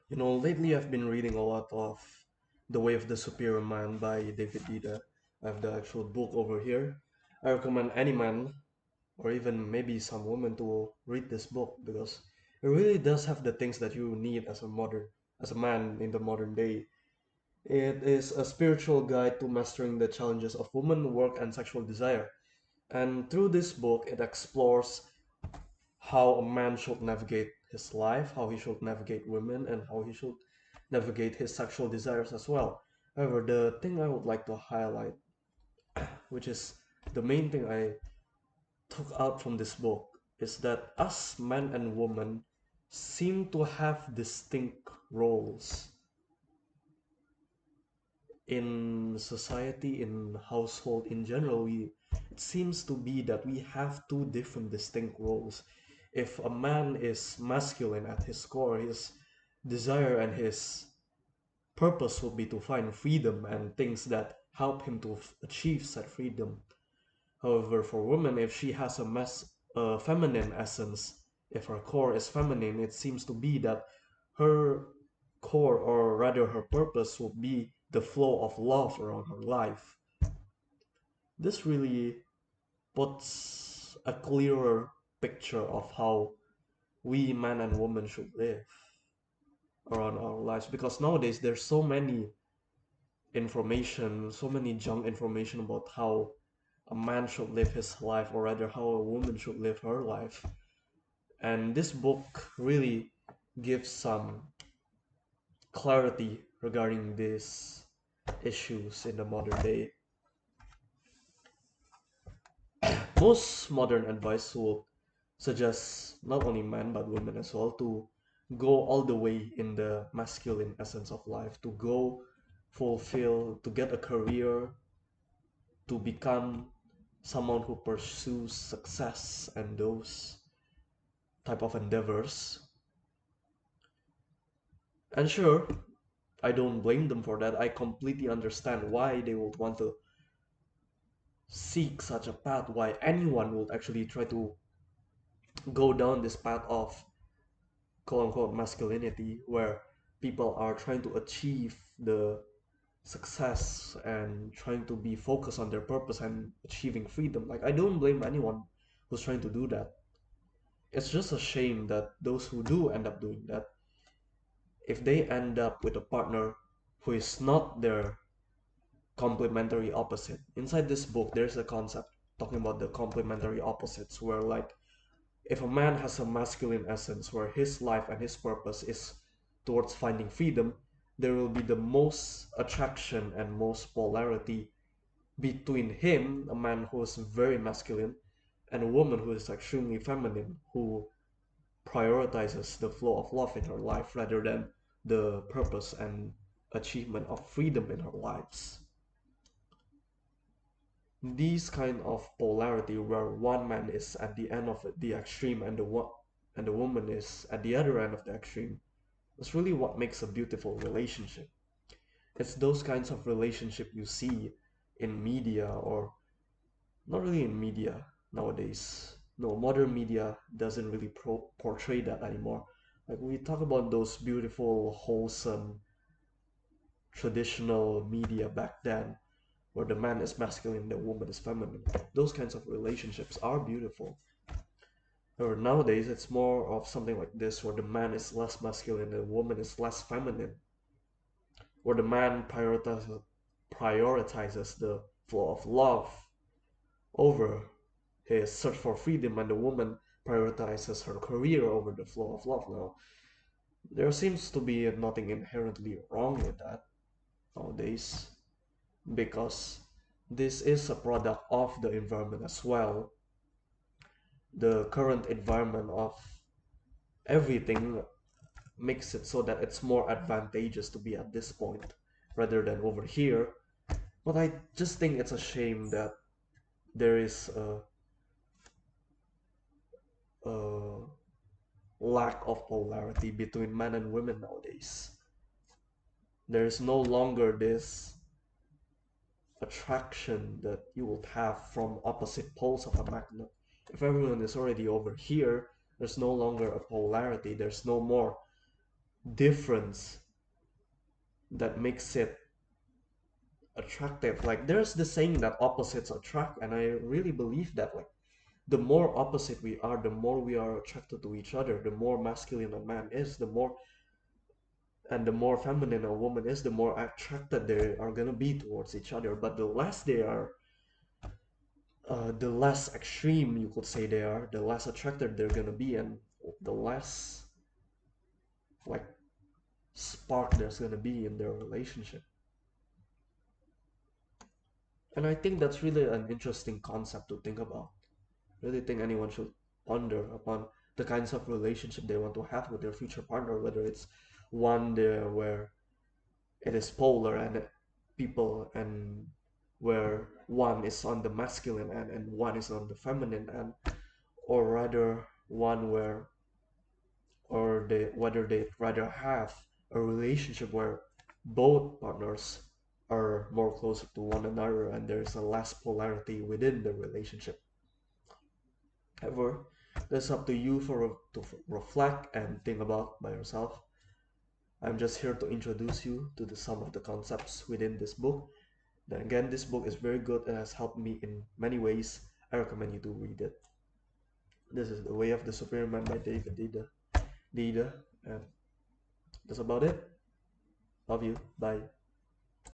Lately I've been reading a lot of The Way of the Superior Man by David Dida. I have the actual book over here. I recommend any man, or even maybe some woman, to read this book because it really does have the things that you need as a man in the modern day. It is a spiritual guide to mastering the challenges of woman, work, and sexual desire. And through this book, it explores how a man should navigate his life, how he should navigate women, and how he should navigate his sexual desires as well. However, the thing I would like to highlight, which is the main thing I took out from this book, is that us men and women seem to have distinct roles in society, in household in general. It seems to be that we have two different distinct roles. If a man is masculine at his core, his desire and his purpose would be to find freedom and things that help him to achieve said freedom. However, for women, if she has a feminine essence, if her core is feminine, it seems to be that her core, or rather her purpose, will be the flow of love around her life. This really puts a clearer picture of how we men and women should live around our lives, because nowadays there's so many information, so many junk information about how a man should live his life, or rather how a woman should live her life. And this book really gives some clarity regarding these issues in the modern day. Most modern advice would suggest not only men but women as well to go all the way in the masculine essence of life, to go fulfill, to get a career, to become someone who pursues success and those type of endeavors. And sure, I don't blame them for that. I completely understand why they would want to seek such a path, why anyone would actually try to go down this path of quote unquote masculinity, where people are trying to achieve the success and trying to be focused on their purpose and achieving freedom. Like, I don't blame anyone who's trying to do that. It's just a shame that those who do end up doing that, if they end up with a partner who is not their complementary opposite. Inside this book, there's a concept talking about the complementary opposites, where, like, if a man has a masculine essence where his life and his purpose is towards finding freedom, there will be the most attraction and most polarity between him, a man who is very masculine, and a woman who is extremely feminine, who prioritizes the flow of love in her life rather than the purpose and achievement of freedom in her lives. These kind of polarity, where one man is at the end of the extreme and the woman is at the other end of the extreme, is really what makes a beautiful relationship. It's those kinds of relationship you see in media, or not really in media nowadays. No, modern media doesn't really portray that anymore. Like, we talk about those beautiful, wholesome, traditional media back then, where the man is masculine, the woman is feminine. Those kinds of relationships are beautiful. Or nowadays, it's more of something like this, where the man is less masculine and the woman is less feminine, where the man prioritizes the flow of love over his search for freedom, and the woman prioritizes her career over the flow of love. Now, there seems to be nothing inherently wrong with that nowadays, because this is a product of the environment as well. The current environment of everything makes it so that it's more advantageous to be at this point rather than over here. But I just think it's a shame that there is a lack of polarity between men and women nowadays. There is no longer this attraction that you would have from opposite poles of a magnet. If everyone is already over here, there's no longer a polarity, there's no more difference that makes it attractive. Like there's the saying that opposites attract, and I really believe that like the more opposite we are, the more we are attracted to each other. The more masculine a man is, the more feminine a woman is, the more attracted they are gonna be towards each other. But the less extreme you could say they are, the less attracted they're gonna be, and the less like spark there's gonna be in their relationship. And I think that's really an interesting concept to think about. I really think anyone should ponder upon the kinds of relationship they want to have with their future partner, whether it's one there where it is polar and people and where one is on the masculine end and one is on the feminine end, or rather one where or they whether they rather have a relationship where both partners are more closer to one another and there's a less polarity within the relationship. However, that's up to you to reflect and think about by yourself. I'm just here to introduce you to some of the concepts within this book. Then again, this book is very good and has helped me in many ways. I recommend you to read it. This is The Way of the Superior Man by David Dida. And that's about it. Love you. Bye.